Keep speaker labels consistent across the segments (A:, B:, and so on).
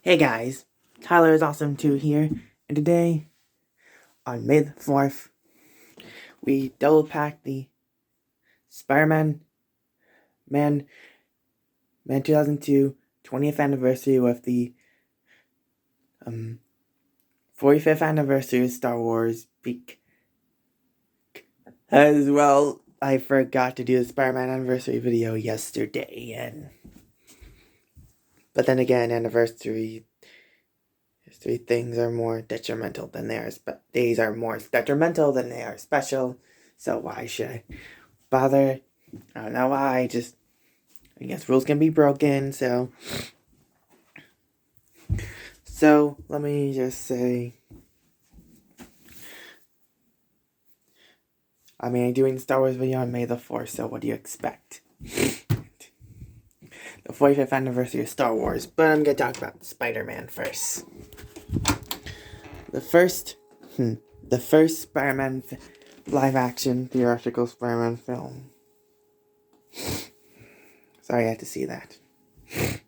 A: Hey guys, Tyler is awesome too here, and today, on May the 4th, we double packed the Spider-Man Man 2002 20th anniversary with the 45th anniversary of Star Wars peak. As well, I forgot to do the Spider-Man anniversary video yesterday, but then again, anniversary things are more detrimental than they are days are more detrimental than they are special, so why should I bother? I don't know why, I guess rules can be broken, so let me just say, I'm doing Star Wars video on May the 4th, so what do you expect? The 45th anniversary of Star Wars, but I'm gonna talk about Spider-Man first. The first Spider-Man live-action theatrical Spider-Man film. Sorry I had to see that. It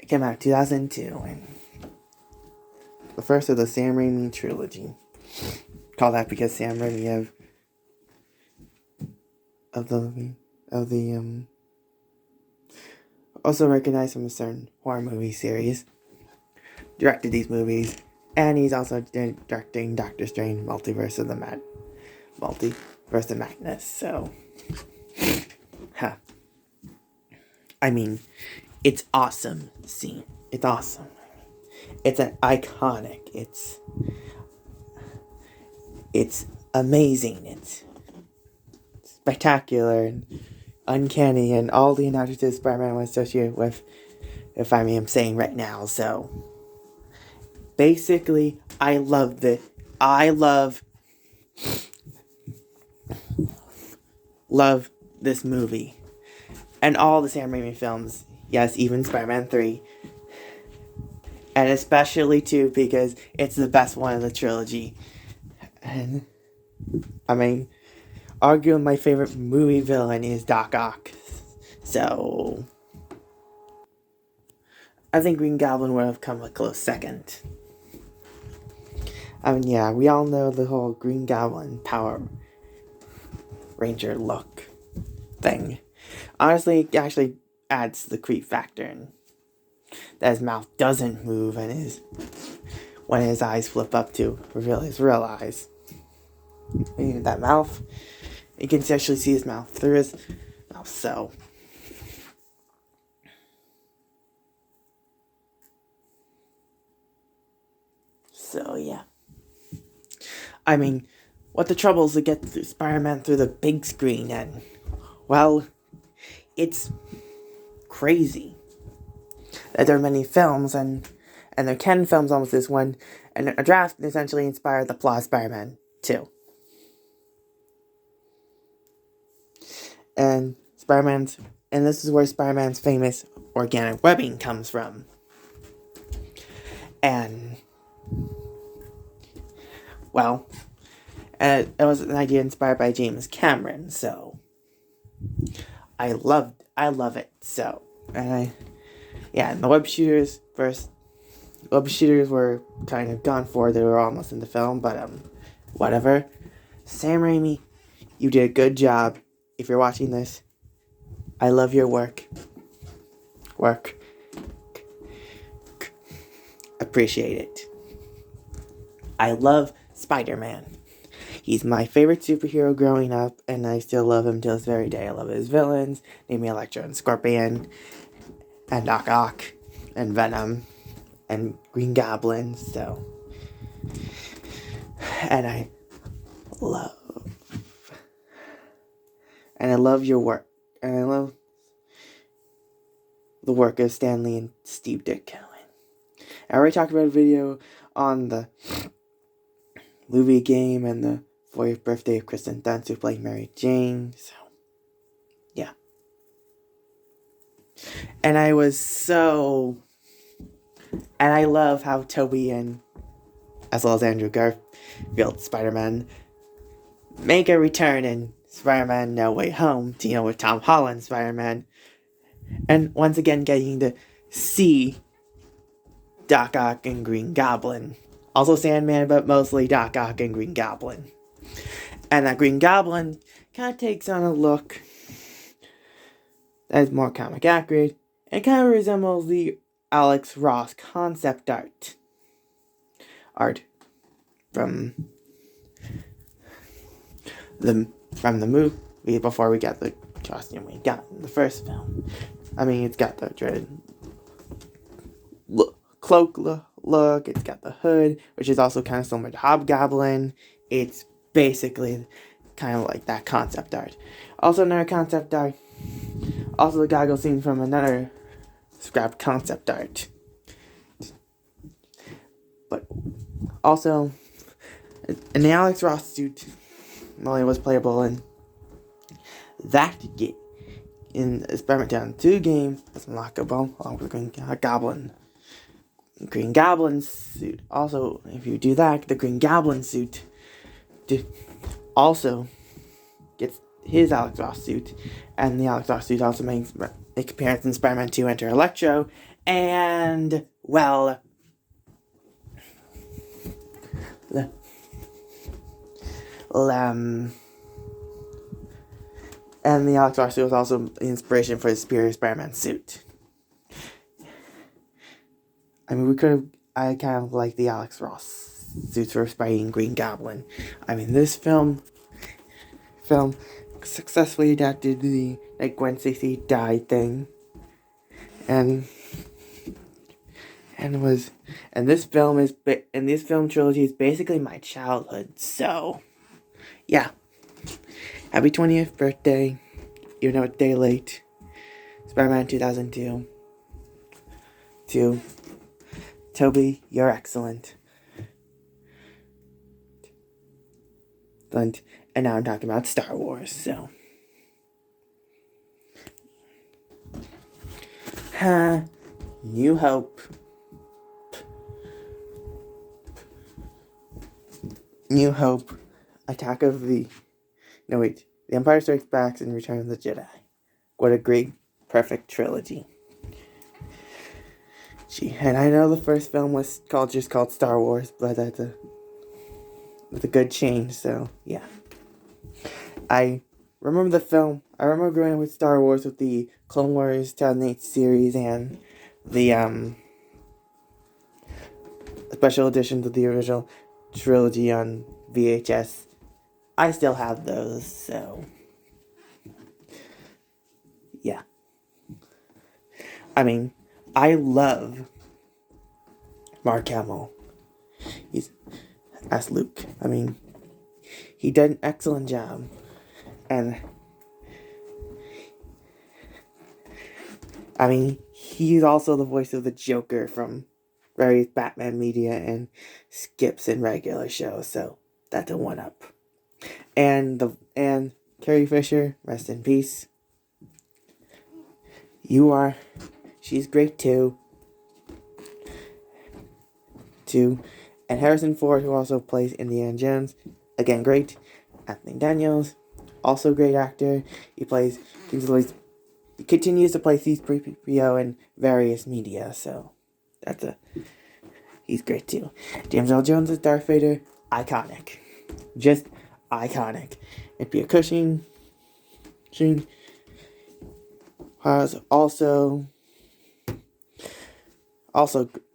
A: came out in 2002, and the first of the Sam Raimi trilogy. Call that because Sam Raimi also recognized from a certain horror movie series, directed these movies, and he's also directing Doctor Strange Multiverse of Madness, so it's awesome scene. It's awesome. It's an iconic. It's amazing. It's spectacular and uncanny, and all the adjectives Spider-Man was associated with, if I'm saying right now. So basically, I love this movie and all the Sam Raimi films. Yes, even Spider-Man 3. And especially 2 because it's the best one of the trilogy. And arguably my favorite movie villain is Doc Ock. So I think Green Goblin would have come a close second. Yeah, we all know the whole Green Goblin Power Ranger look thing. Honestly, it actually adds to the creep factor, and that his mouth doesn't move, and when his eyes flip up to reveal his real eyes. And that mouth, you can actually see his mouth through his mouth, so yeah. What the trouble is to get Spider-Man through the big screen, and, well, it's crazy that there are many films, and there are 10 films almost this one, and a draft essentially inspired the plot of Spider-Man 2. And this is where Spider-Man's famous organic webbing comes from. And, well, it was an idea inspired by James Cameron, so I love it. So, and the web shooters were kind of gone for. They were almost in the film, but whatever. Sam Raimi, you did a good job. If you're watching this, I love your work. Appreciate it. I love Spider-Man. He's my favorite superhero growing up, and I still love him till this very day. I love his villains, namely Electro and Scorpion, and Doc Ock, and Venom, and Green Goblin, so. And I love your work. And I love the work of Stanley and Steve Ditko. I already talked about a video on the movie game and the 40th birthday of Kristen Dunst, who played Mary Jane. So, yeah. And I love how Toby and, as well as Andrew Garfield, Spider-Man, make a return in Spider-Man No Way Home, deal with Tom Holland's Spider-Man. And once again, getting to see Doc Ock and Green Goblin. Also Sandman, but mostly Doc Ock and Green Goblin. And that Green Goblin kind of takes on a look that is more comic accurate and kind of resembles the Alex Ross concept art from the movie before we got the costume we got in the first film. I mean, it's got the dreaded cloak look, it's got the hood, which is also kind of similar to Hobgoblin. It's basically kind of like that concept art. Also another concept art, also the goggle scene from another scrap concept art. But also, in the Alex Ross suit, Molly was playable in that game. In the Spider-Man 2 game, it's unlockable along with the Green Goblin suit. Also, if you do that, the Green Goblin suit also gets his Alex Ross suit, and the Alex Ross suit also makes an appearance in Spider-Man 2 Enter Electro, and, well, and the Alex Ross suit was also the inspiration for the Superior Spider-Man suit. I mean, I kind of like the Alex Ross suits for Spidey and Green Goblin. I mean, this film successfully adapted the Gwen Stacy died thing, and this film trilogy is basically my childhood. So, yeah, happy 20th birthday, even though it's a day late. Spider-Man 2002. Toby, you're excellent. And now I'm talking about Star Wars, so. New Hope. Attack of the... No, wait. The Empire Strikes Back and Return of the Jedi. What a great, perfect trilogy. And I know the first film was just called Star Wars, but that's a good change, so, yeah. I remember the film. I remember growing up with Star Wars with the Clone Wars 2008 series and the special editions of the original trilogy on VHS. I still have those, so yeah. I mean, I love Mark Hamill. He's as Luke. I mean, he did an excellent job. And I mean, he's also the voice of the Joker from various Batman media and skips in regular shows, so that's a 1-up. And Carrie Fisher, rest in peace. She's great too. And Harrison Ford, who also plays Indiana Jones, again great. Anthony Daniels, also great actor. He continues to play C-3PO in various media, so he's great too. James Earl Jones as Darth Vader, iconic. Just iconic. And Peter Cushing has also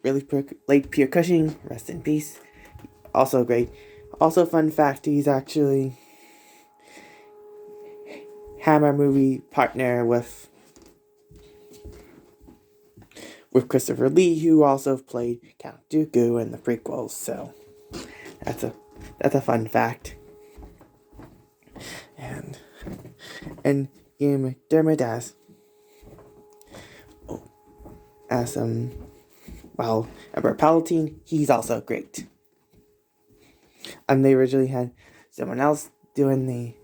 A: really late Peter Cushing, rest in peace. Also great. Also, fun fact, he's actually Hammer movie partner with Christopher Lee, who also played Count Dooku in the prequels. So that's a fun fact. And Ian McDermott as Emperor Palpatine, he's also great. And they originally had someone else doing the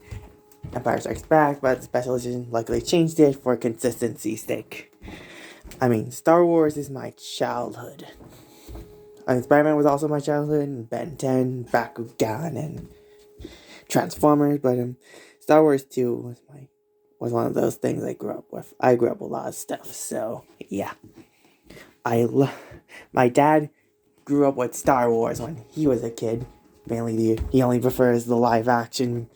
A: Empire Strikes Back, but the special edition luckily changed it for consistency's sake. I mean, Star Wars is my childhood. I mean, Spider-Man was also my childhood, and Ben 10, Bakugan, and Transformers, but Star Wars 2 was one of those things I grew up with. I grew up with a lot of stuff, so yeah. My dad grew up with Star Wars when he was a kid. Mainly, he only prefers the live action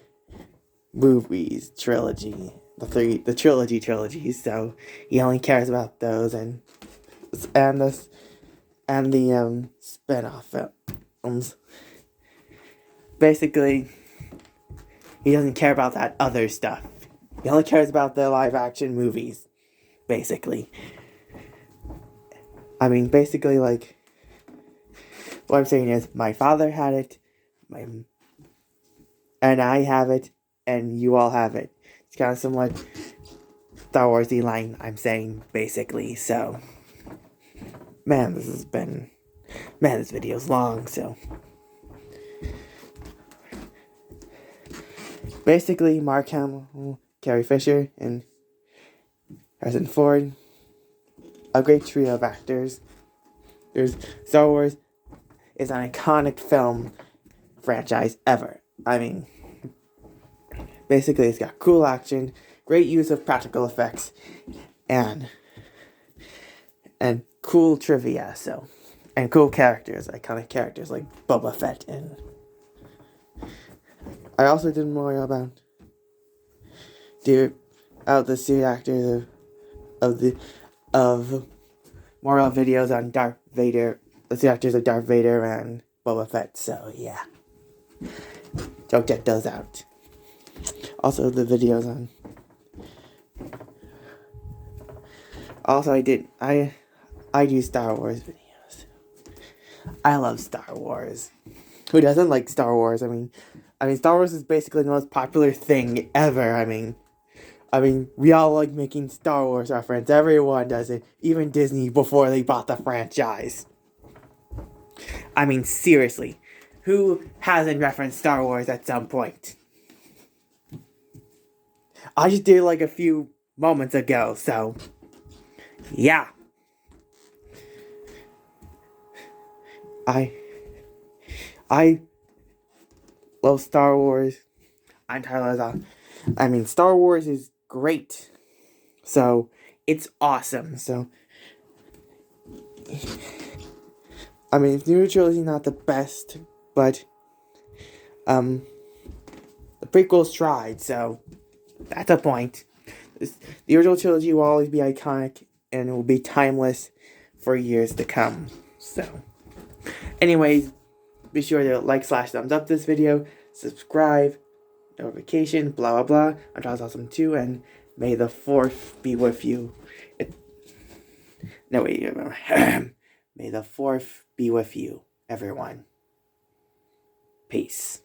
A: movies trilogy, the trilogies. So he only cares about those and the spin-off films. Basically, he doesn't care about that other stuff. He only cares about the live action movies. Basically, I mean, basically, like, what I'm saying is, my father had it, and I have it, and you all have it. It's kind of somewhat Star Warsy line I'm saying, basically. So, man, this video's long. So, basically, Mark Hamill, Carrie Fisher, and Harrison Ford, a great trio of actors. There's Star Wars is an iconic film franchise ever. I mean, basically, it's got cool action, great use of practical effects, and cool trivia. So, and cool characters, iconic characters like Boba Fett. And I also did more about the series actors of more videos on Darth Vader, the series actors of Darth Vader and Boba Fett. So yeah, go check those out. Also, the videos on. Also, I do Star Wars videos. I love Star Wars. Who doesn't like Star Wars? I mean, Star Wars is basically the most popular thing ever. I mean, we all like making Star Wars reference. Everyone does it. Even Disney before they bought the franchise. I mean, seriously. Who hasn't referenced Star Wars at some point? I just did like a few moments ago, so yeah. I love Star Wars. I'm Tyler Zahn. Star Wars is great. So, it's awesome. So, the new trilogy is not the best, but the prequels tried, so that's a point. The original trilogy will always be iconic and it will be timeless for years to come. So, anyways, be sure to like / thumbs up this video, subscribe, notification, blah blah blah. I'm Charles Awesome too, and may the 4th be with you. May the 4th be with you, everyone. Peace.